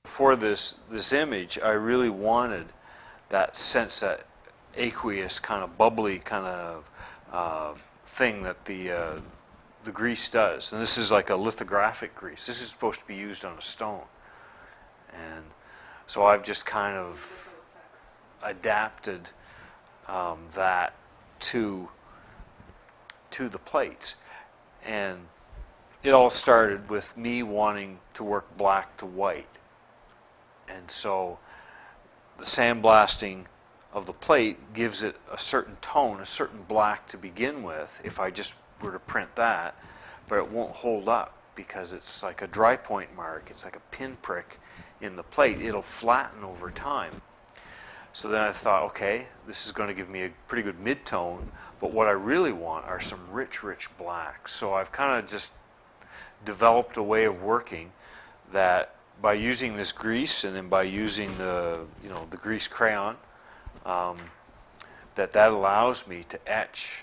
For this image, I really wanted that sense, that aqueous kind of bubbly kind of thing that the grease does. And this is like a lithographic grease. This is supposed to be used on a stone. And so I've just kind of adapted that to the plates. And it all started with me wanting to work black to white. And so the sandblasting of the plate gives it a certain tone, a certain black to begin with, if I just were to print that, but it won't hold up because it's like a dry point mark. It's like a pinprick in the plate. It'll flatten over time. So then I thought, okay, this is going to give me a pretty good mid-tone, but what I really want are some rich, rich blacks. So I've kind of just developed a way of working that by using this grease and then by using the grease crayon, that allows me to etch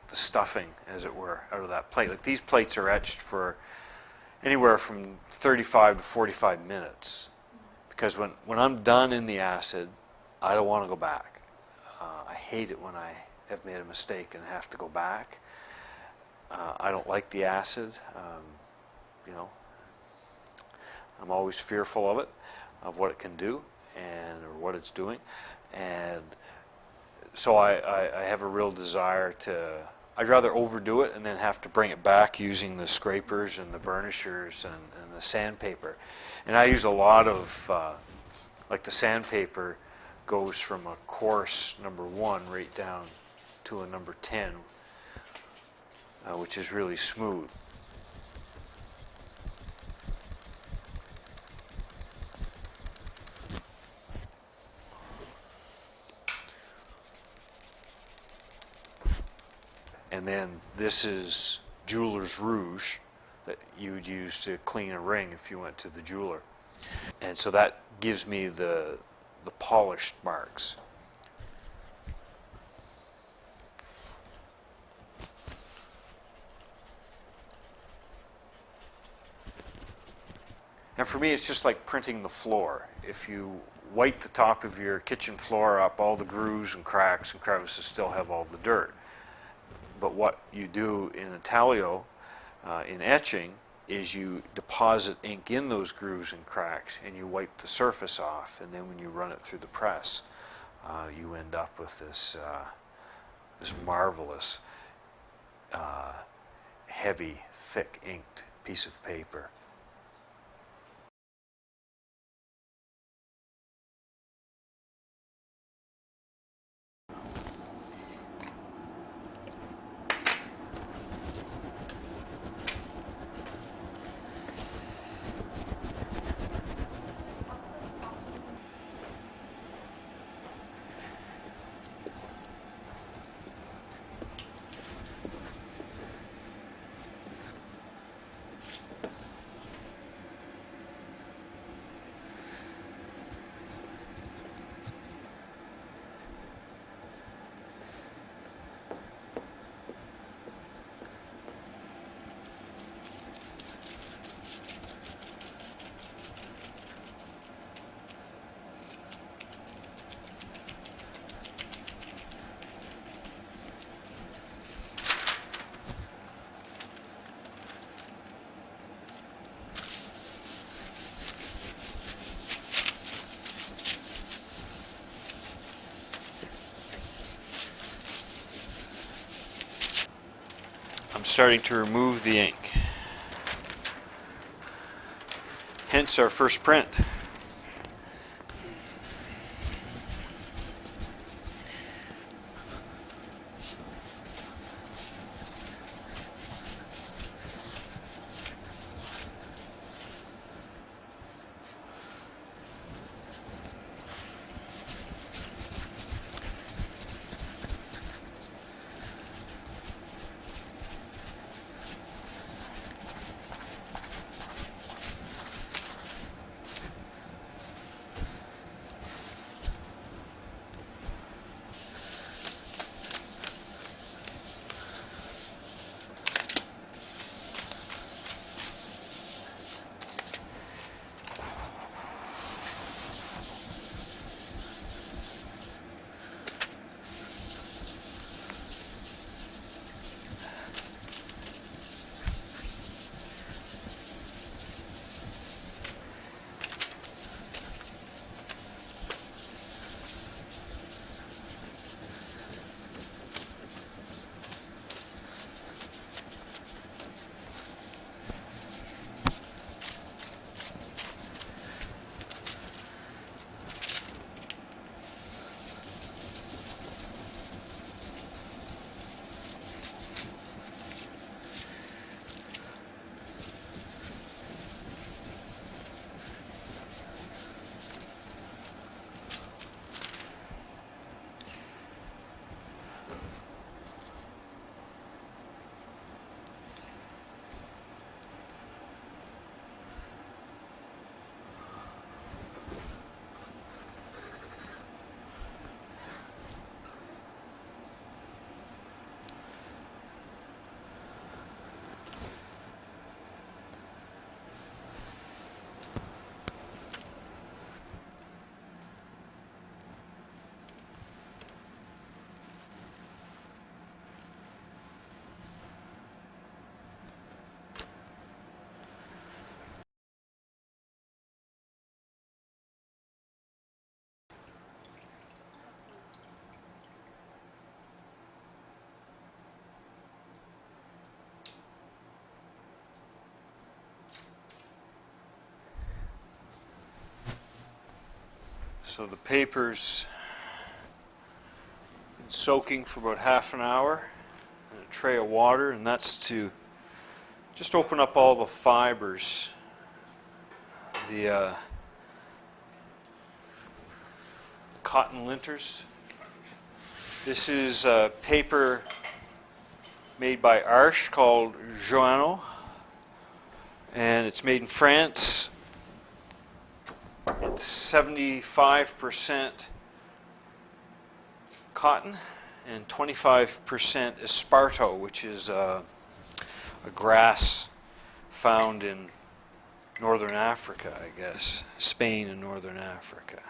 the stuffing, as it were, out of that plate. Like these plates are etched for anywhere from 35 to 45 minutes, because when I'm done in the acid, I don't want to go back. I hate it when I have made a mistake and have to go back. I don't like the acid. I'm always fearful of it, of what it can do, or what it's doing. And so I have a real desire to, I'd rather overdo it and then have to bring it back using the scrapers and the burnishers and the sandpaper. And I use a lot of, like the sandpaper goes from a coarse number 1 right down to a number 10, which is really smooth. And then this is jeweler's rouge that you would use to clean a ring if you went to the jeweler. And so that gives me the polished marks. And for me, it's just like printing the floor. If you wipe the top of your kitchen floor up, all the grooves and cracks and crevices still have all the dirt. But what you do in intaglio, in etching, is you deposit ink in those grooves and cracks and you wipe the surface off, and then when you run it through the press, you end up with this marvelous heavy, thick inked piece of paper. I'm starting to remove the ink. Hence our first print. So the paper's been soaking for about half an hour in a tray of water, and that's to just open up all the fibers. The cotton linters. This is paper made by Arche called Joanneau, and it's made in France. It's 75% cotton and 25% esparto, which is a grass found in northern Africa, I guess. Spain and northern Africa.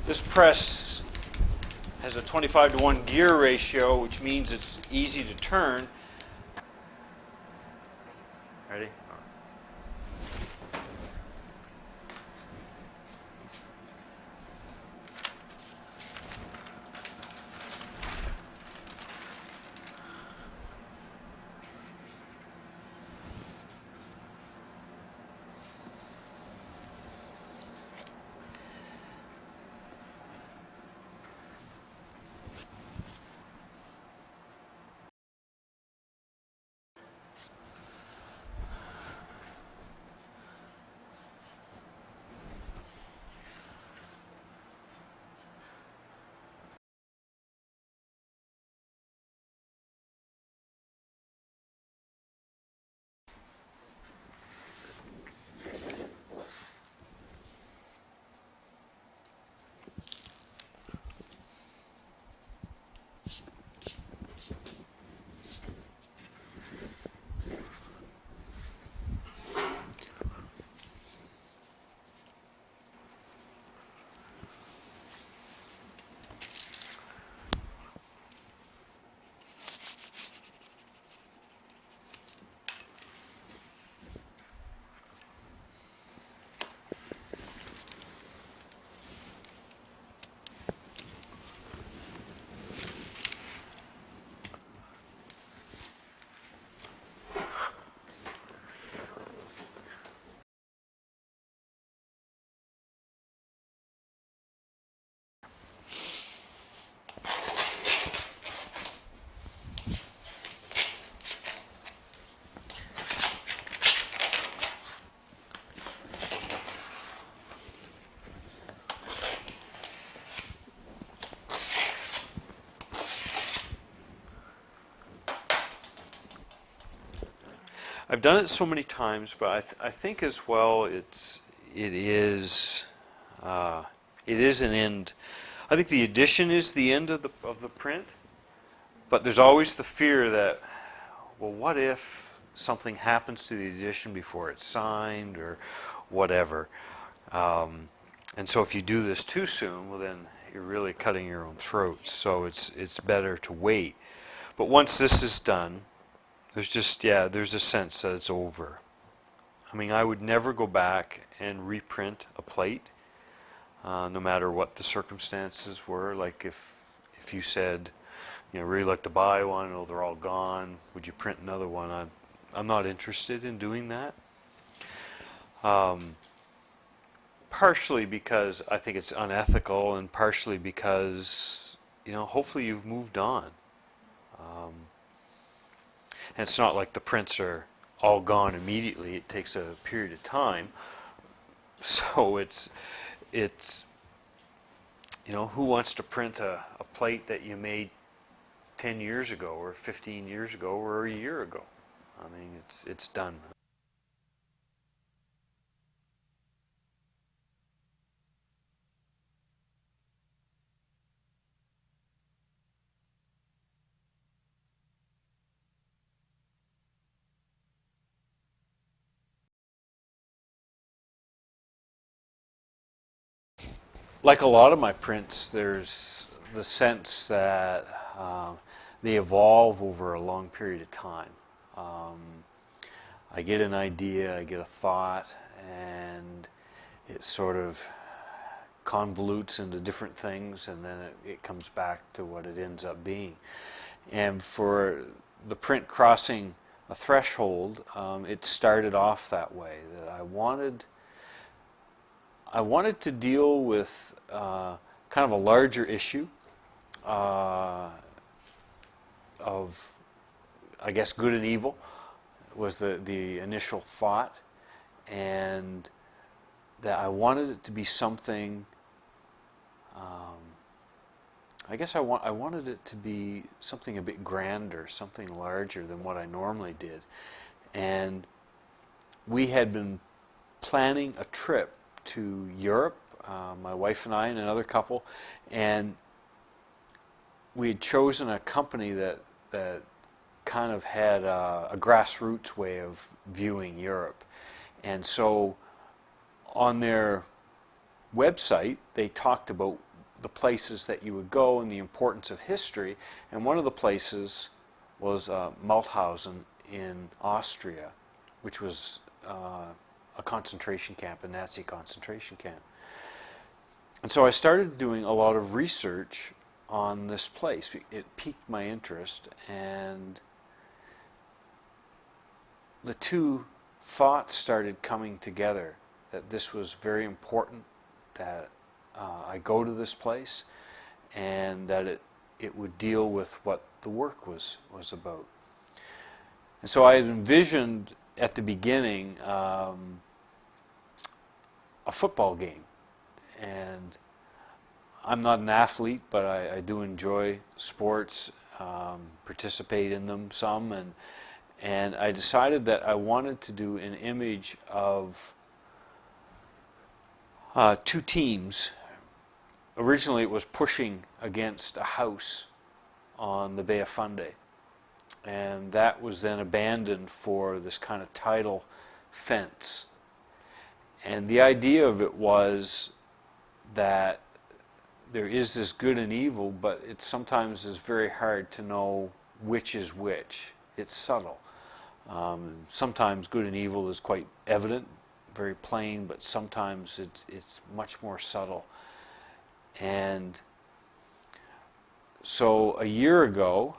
This press has a 25-to-1 gear ratio, which means it's easy to turn. Ready? I've done it so many times, but I think as well it is an end. I think the edition is the end of the print, but there's always the fear that, well, what if something happens to the edition before it's signed or whatever? And so if you do this too soon, well, then you're really cutting your own throat. So it's better to wait. But once this is done, there's a sense that it's over. I mean, I would never go back and reprint a plate, no matter what the circumstances were. Like if you said, really like to buy one, oh, they're all gone, would you print another one? I'm not interested in doing that. Partially because I think it's unethical, and partially because, hopefully you've moved on. And it's not like the prints are all gone immediately. It takes a period of time. So it's you know, who wants to print a plate that you made 10 years ago or 15 years ago or a year ago? I mean, it's done. Like a lot of my prints, there's the sense that they evolve over a long period of time. Um, I get an idea, I get a thought, and it sort of convolutes into different things, and then it comes back to what it ends up being. And for the print crossing a threshold, it started off that way, that I wanted to deal with kind of a larger issue of, I guess, good and evil was the initial thought, and that I wanted it to be something. I guess I wanted it to be something a bit grander, something larger than what I normally did, and we had been planning a trip to Europe, my wife and I and another couple, and we had chosen a company that kind of had a grassroots way of viewing Europe. And so on their website, they talked about the places that you would go and the importance of history, and one of the places was Mauthausen in Austria, which was a concentration camp, a Nazi concentration camp. And so I started doing a lot of research on this place. It piqued my interest, and the two thoughts started coming together, that this was very important, that I go to this place, and that it would deal with what the work was about. And so I had envisioned at the beginning a football game, and I'm not an athlete, but I do enjoy sports, participate in them some, and I decided that I wanted to do an image of two teams. Originally it was pushing against a house on the Bay of Fundy, and that was then abandoned for this kind of tidal fence. And the idea of it was that there is this good and evil, but it sometimes is very hard to know which is which. It's subtle. Sometimes good and evil is quite evident, very plain, but sometimes it's much more subtle. And so a year ago,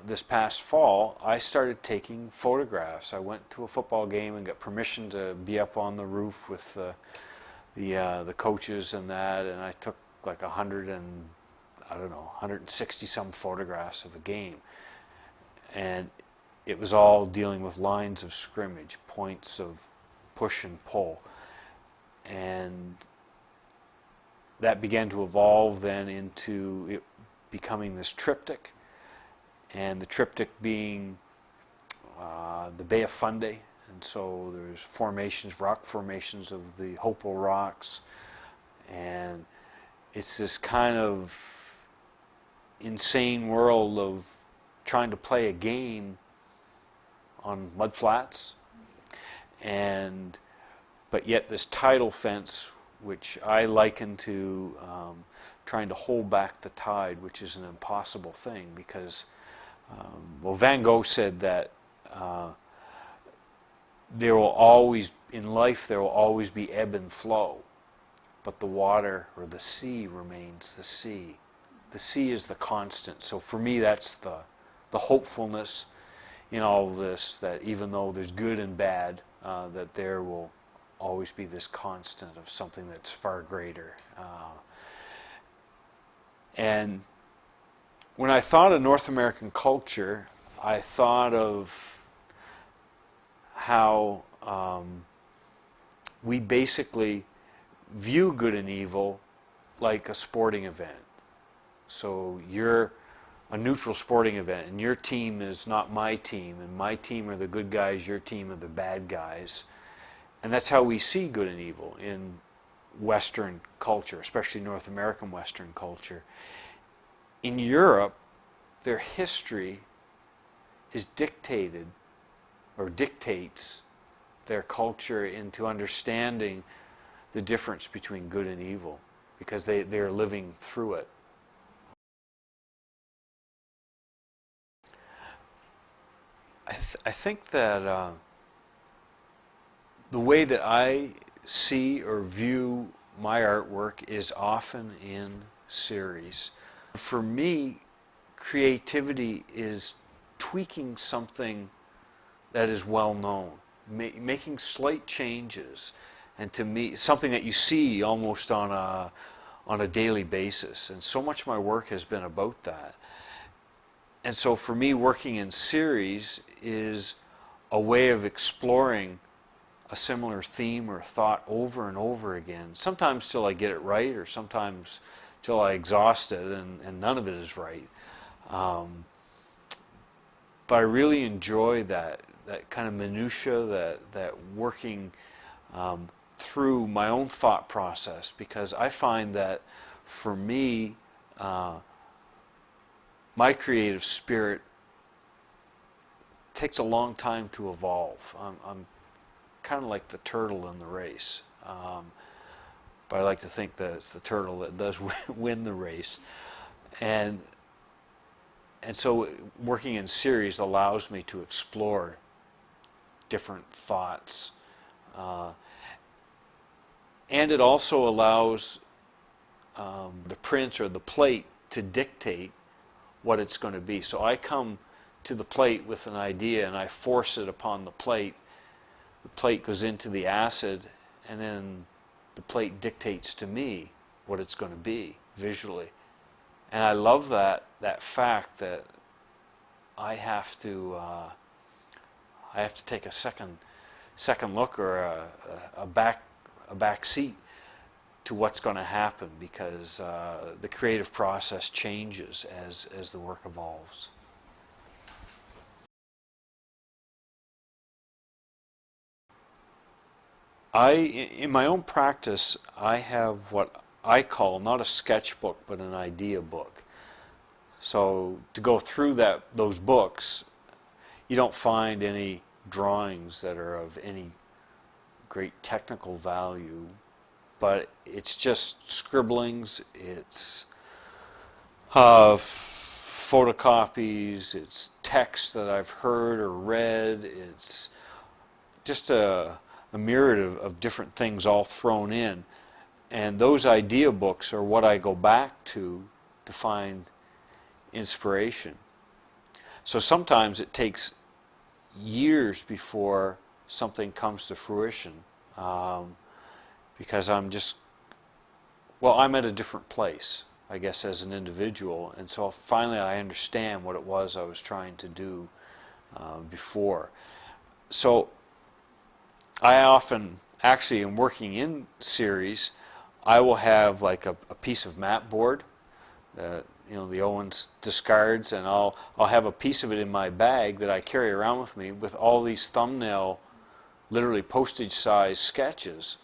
this past fall, I started taking photographs. I went to a football game and got permission to be up on the roof with the coaches and that, and I took like 160 some photographs of a game, and it was all dealing with lines of scrimmage, points of push and pull, and that began to evolve then into it becoming this triptych, and the triptych being the Bay of Fundy, and so there's formations, rock formations of the Hopewell Rocks, and it's this kind of insane world of trying to play a game on mud flats, but yet this tidal fence, which I liken to trying to hold back the tide, which is an impossible thing, because well, Van Gogh said that there will always, in life, there will always be ebb and flow, but the water or the sea remains the sea. The sea is the constant. So for me, that's the hopefulness in all of this, that even though there's good and bad, that there will always be this constant of something that's far greater. And when I thought of North American culture, I thought of how we basically view good and evil like a sporting event. So you're a neutral sporting event, and your team is not my team, and my team are the good guys, your team are the bad guys. And that's how we see good and evil in Western culture, especially North American Western culture. In Europe, their history is dictated or dictates their culture into understanding the difference between good and evil, because they're living through it. I think that the way that I see or view my artwork is often in series. For me, creativity is tweaking something that is well known, making slight changes, and to me, something that you see almost on a daily basis. And so much of my work has been about that. And so for me, working in series is a way of exploring a similar theme or thought over and over again, sometimes till I get it right, or sometimes till I exhaust it and none of it is right. But I really enjoy that kind of minutia, that working through my own thought process, because I find that for me, my creative spirit takes a long time to evolve. I'm kind of like the turtle in the race, but I like to think that it's the turtle that does win the race. And so working in series allows me to explore different thoughts, and it also allows the print or the plate to dictate what it's going to be. So I come to the plate with an idea and I force it upon the plate. The plate goes into the acid, and then the plate dictates to me what it's going to be visually. And I love that fact that I have to take a second look, or a back seat to what's going to happen, because the creative process changes as the work evolves. In my own practice, I have what I call not a sketchbook, but an idea book. So to go through those books, you don't find any drawings that are of any great technical value, but it's just scribblings, it's photocopies, it's text that I've heard or read, it's just a myriad of different things all thrown in. And those idea books are what I go back to find inspiration. So sometimes it takes years before something comes to fruition, because I'm at a different place, I guess, as an individual, and so finally I understand what it was I was trying to do before. So I often, actually, in working in series, I will have like a piece of mat board that the Owens discards, and I'll have a piece of it in my bag that I carry around with me, with all these thumbnail, literally postage size sketches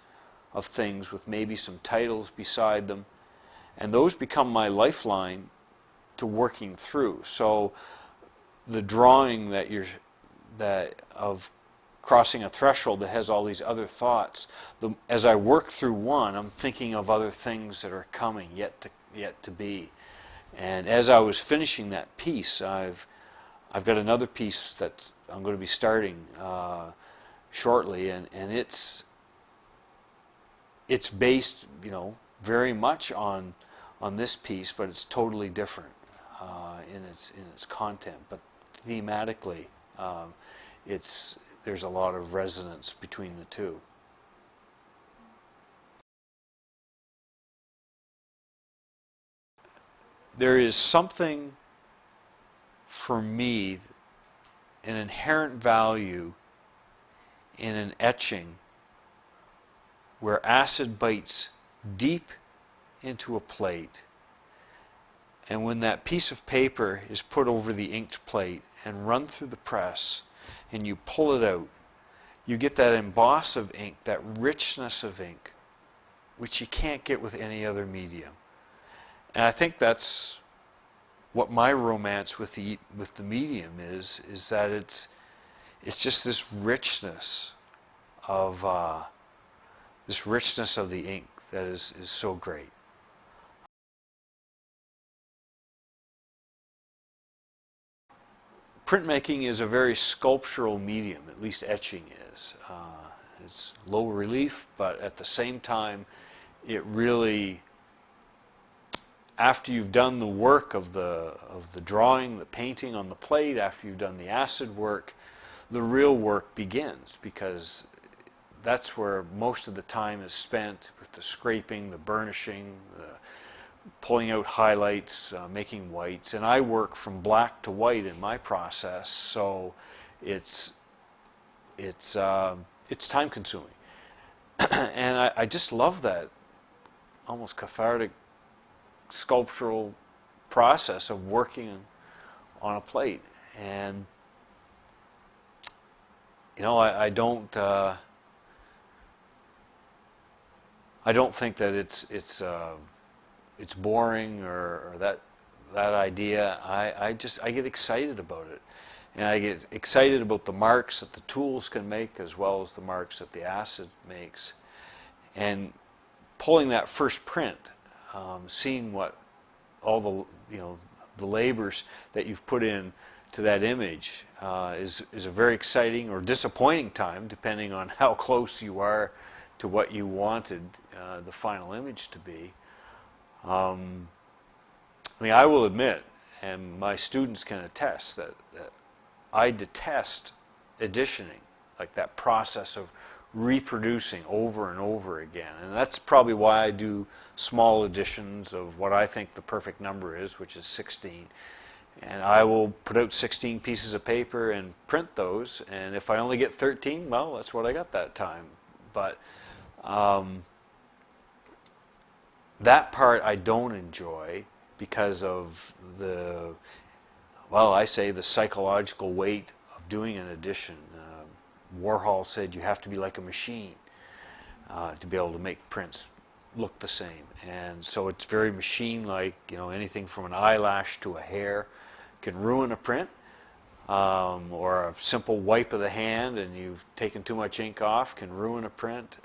of things with maybe some titles beside them, and those become my lifeline to working through. So the drawing of crossing a threshold that has all these other thoughts, as I work through one, I'm thinking of other things that are coming yet to be. And as I was finishing that piece, I've got another piece that I'm going to be starting shortly, and it's based, very much on this piece, but it's totally different in its content. But thematically, there's a lot of resonance between the two. There is something for me an inherent value in an etching where acid bites deep into a plate, and when that piece of paper is put over the inked plate and run through the press and you pull it out, you get that emboss of ink, that richness of ink, which you can't get with any other medium. And I think that's what my romance with the medium is that it's just this richness of the ink that is so great. Printmaking is a very sculptural medium, at least etching is. It's low relief, but at the same time, it really, after you've done the work of the drawing, the painting on the plate, after you've done the acid work, the real work begins, because that's where most of the time is spent with the scraping, the burnishing, the pulling out highlights, making whites. And I work from black to white in my process, so it's time consuming. And I just love that almost cathartic sculptural process of working on a plate. And you know, I don't think that it's boring or that idea. I get excited about it, and I get excited about the marks that the tools can make as well as the marks that the acid makes, and pulling that first print, seeing what all the labors that you've put in to that image is a very exciting or disappointing time, depending on how close you are to what you wanted the final image to be. I mean, I will admit, and my students can attest, that I detest editioning, like that process of reproducing over and over again. And that's probably why I do small editions of what I think the perfect number is, which is 16. And I will put out 16 pieces of paper and print those, and if I only get 13, well, that's what I got that time. But that part I don't enjoy because of the psychological weight of doing an edition. Warhol said you have to be like a machine to be able to make prints look the same, and so it's very machine-like. You know, anything from an eyelash to a hair can ruin a print, or a simple wipe of the hand and you've taken too much ink off can ruin a print.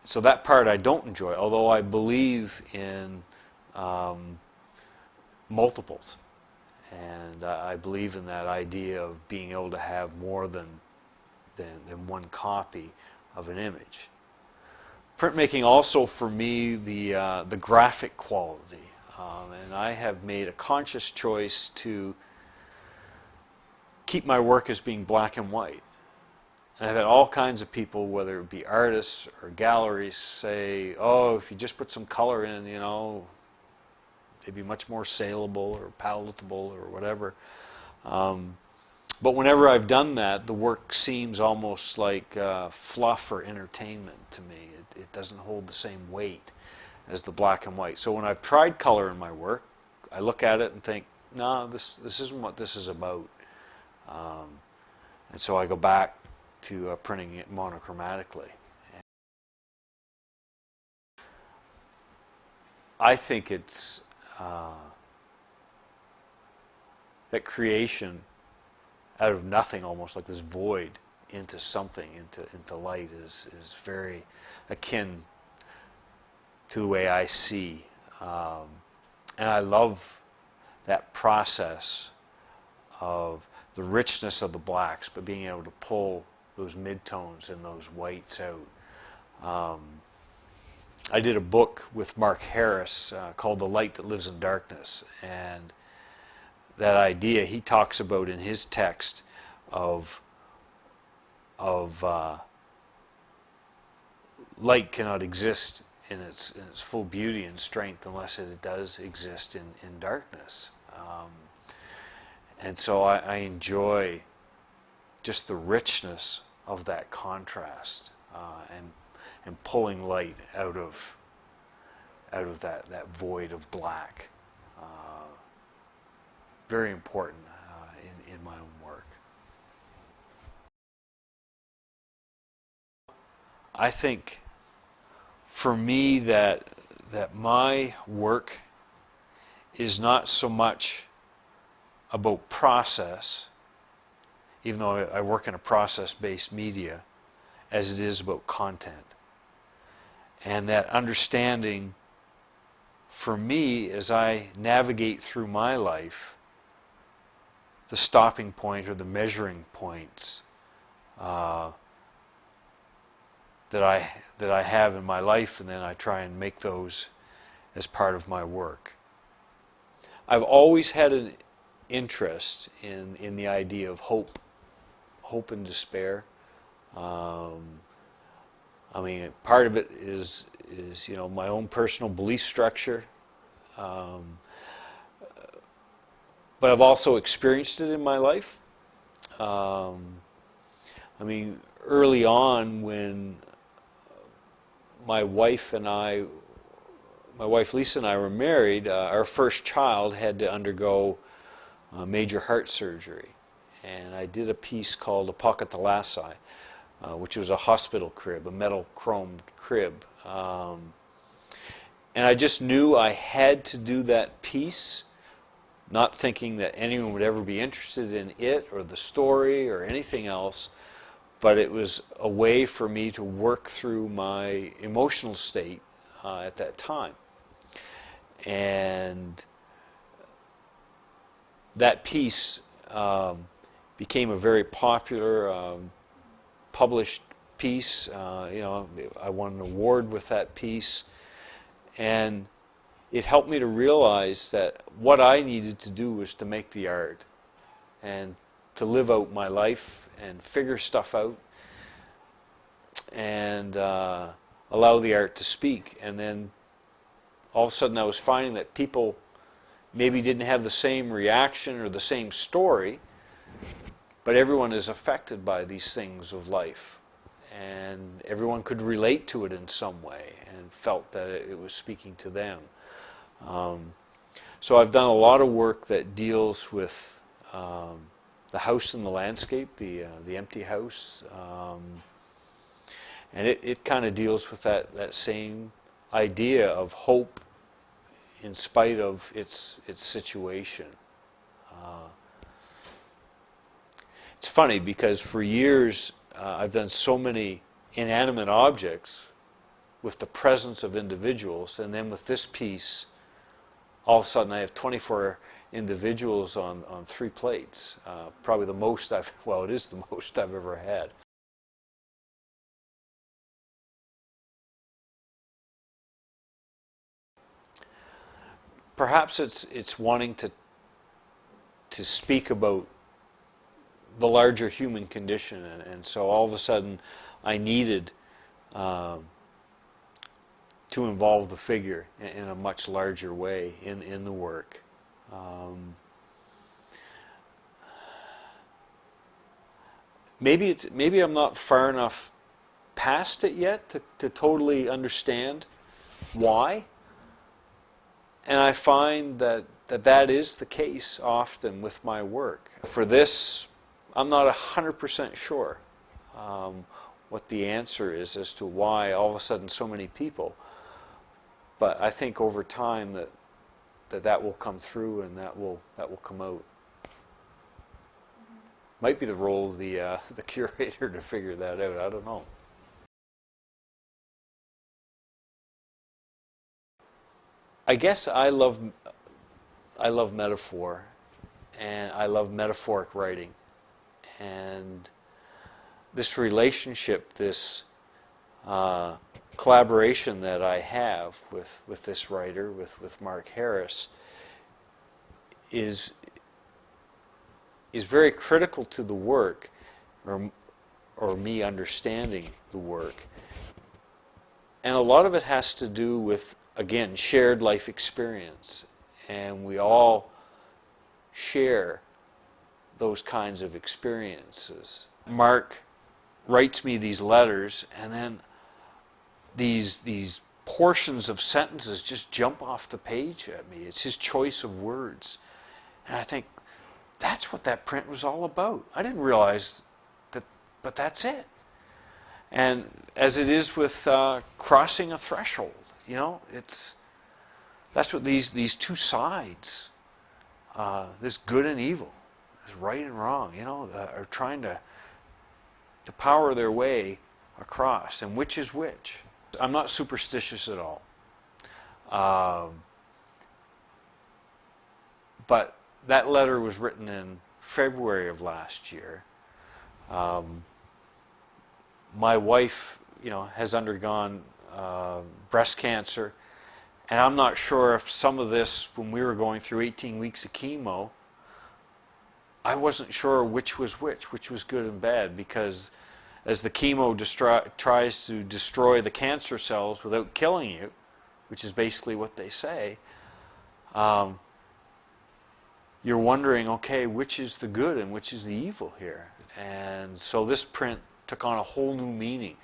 So that part I don't enjoy, although I believe in multiples, and I believe in that idea of being able to have more than one copy of an image. Printmaking also, for me, the graphic quality, and I have made a conscious choice to keep my work as being black and white. And I've had all kinds of people, whether it be artists or galleries, say, oh, if you just put some color in, you know, they'd be much more saleable or palatable or whatever. But whenever I've done that, the work seems almost like fluff or entertainment to me. It doesn't hold the same weight as the black and white. So when I've tried color in my work, I look at it and think, no, this isn't what this is about. And so I go back to printing it monochromatically. I think it's that creation out of nothing, almost like this void into something, into light, is very akin to the way I see. And I love that process of the richness of the blacks, but being able to pull those midtones and those whites out. I did a book with Mark Harris called The Light That Lives in Darkness, and that idea he talks about in his text of light cannot exist in its full beauty and strength unless it does exist in darkness. And so I enjoy just the richness of that contrast, and pulling light out of that void of black. Very important in my own work. I think for me that my work is not so much about process, even though I work in a process-based media, as it is about content. And that understanding, for me, as I navigate through my life, the stopping point or the measuring points that I have in my life, and then I try and make those as part of my work. I've always had an interest in the idea of hope and despair. I mean, part of it is my own personal belief structure, but I've also experienced it in my life. I mean, early on, when my wife Lisa and I were married, our first child had to undergo major heart surgery. And I did a piece called A Pocket to Lassi, which was a hospital crib, a metal chromed crib. And I just knew I had to do that piece, not thinking that anyone would ever be interested in it or the story or anything else, but it was a way for me to work through my emotional state at that time. And that piece became a very popular, published piece. I won an award with that piece, and it helped me to realize that what I needed to do was to make the art and to live out my life and figure stuff out and allow the art to speak. And then all of a sudden I was finding that people maybe didn't have the same reaction or the same story, but everyone is affected by these things of life, and everyone could relate to it in some way and felt that it was speaking to them. So I've done a lot of work that deals with the house and the landscape, the empty house, and it kind of deals with that same idea of hope in spite of its situation. It's funny because for years I've done so many inanimate objects with the presence of individuals, and then with this piece, all of a sudden I have 24 individuals on 3 plates. Probably the most it is the most I've ever had. Perhaps it's wanting to speak about the larger human condition, and so all of a sudden I needed to involve the figure in a much larger way in the work. Maybe I'm not far enough past it yet to totally understand why. And I find that is the case often with my work. For this, I'm not 100% sure what the answer is as to why all of a sudden so many people. But I think over time that will come through and that will come out. Might be the role of the curator to figure that out. I don't know. I guess I love metaphor, and I love metaphoric writing, and this relationship, this collaboration that I have with this writer, with Mark Harris, is very critical to the work, or me understanding the work, and a lot of it has to do with, again, shared life experience, and we all share those kinds of experiences. Mark writes me these letters, and then these portions of sentences just jump off the page at me. It's his choice of words. And I think, that's what that print was all about. I didn't realize that, but that's it. And as it is with crossing a threshold, you know, that's what these two sides, this good and evil, this right and wrong, you know, are trying to power their way across. And which is which? I'm not superstitious at all. But that letter was written in February of last year. My wife, you know, has undergone breast cancer, and I'm not sure if some of this, when we were going through 18 weeks of chemo, I wasn't sure which was good and bad, because as the chemo tries to destroy the cancer cells without killing you, which is basically what they say, you're wondering, okay, which is the good and which is the evil here? And so this print took on a whole new meaning.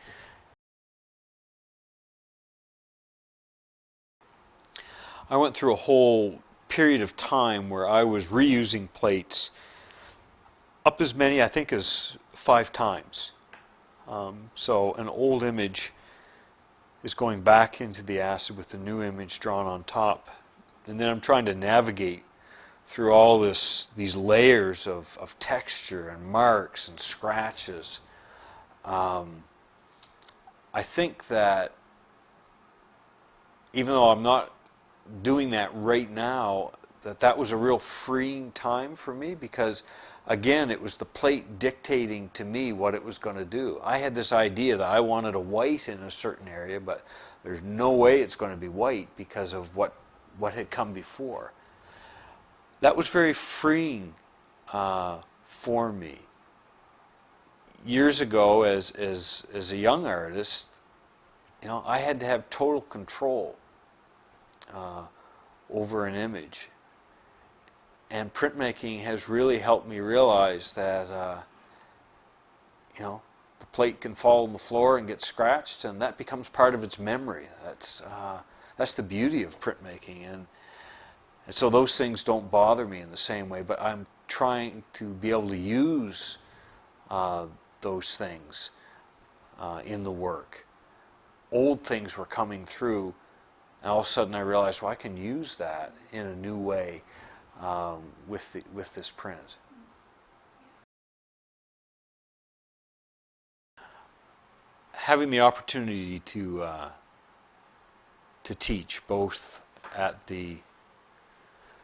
I went through a whole period of time where I was reusing plates up as many, I think, as 5 times. So an old image is going back into the acid with the new image drawn on top. And then I'm trying to navigate through all these layers of texture and marks and scratches. I think that even though I'm not doing that right now, that was a real freeing time for me, because again, it was the plate dictating to me what it was going to do. I had this idea that I wanted a white in a certain area, but there's no way it's going to be white because of what had come before. That was very freeing for me. Years ago, as a young artist, you know, I had to have total control over an image. And printmaking has really helped me realize that, you know, the plate can fall on the floor and get scratched, and that becomes part of its memory. That's the beauty of printmaking, and so those things don't bother me in the same way. But I'm trying to be able to use those things in the work. Old things were coming through, and all of a sudden I realized, well, I can use that in a new way. With this print. Having the opportunity to teach both at the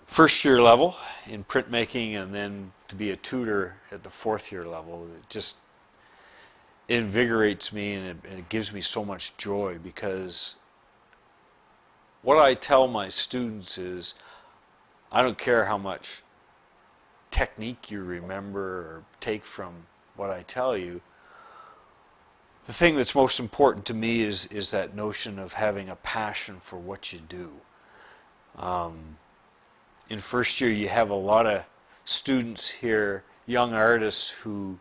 first year level in printmaking and then to be a tutor at the 4th year level, it just invigorates me, and it gives me so much joy, because what I tell my students is, I don't care how much technique you remember or take from what I tell you. The thing that's most important to me is that notion of having a passion for what you do. In first year, you have a lot of students here, young artists, who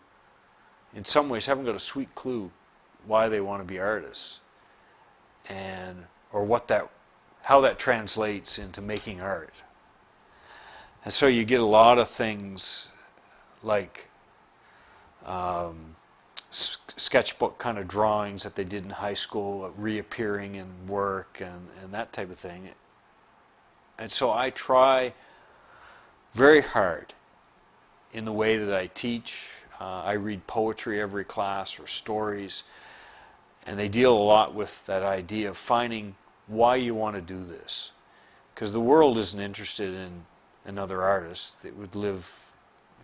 in some ways haven't got a sweet clue why they want to be artists, or how that translates into making art. And so you get a lot of things like sketchbook kind of drawings that they did in high school reappearing in work and that type of thing. And so I try very hard in the way that I teach. I read poetry every class, or stories, and they deal a lot with that idea of finding why you want to do this. Because the world isn't interested in another artist. It would live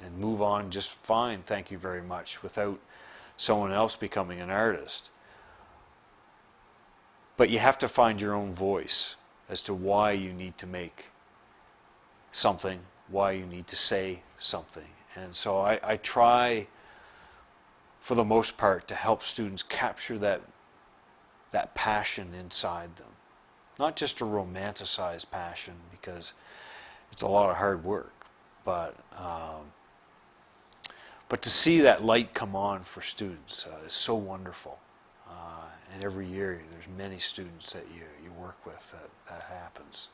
and move on just fine, thank you very much, without someone else becoming an artist. But you have to find your own voice as to why you need to make something, why you need to say something. And so I try, for the most part, to help students capture that passion inside them. Not just a romanticized passion, because it's a lot of hard work, but But to see that light come on for students is so wonderful. And every year there's many students that you work with that happens.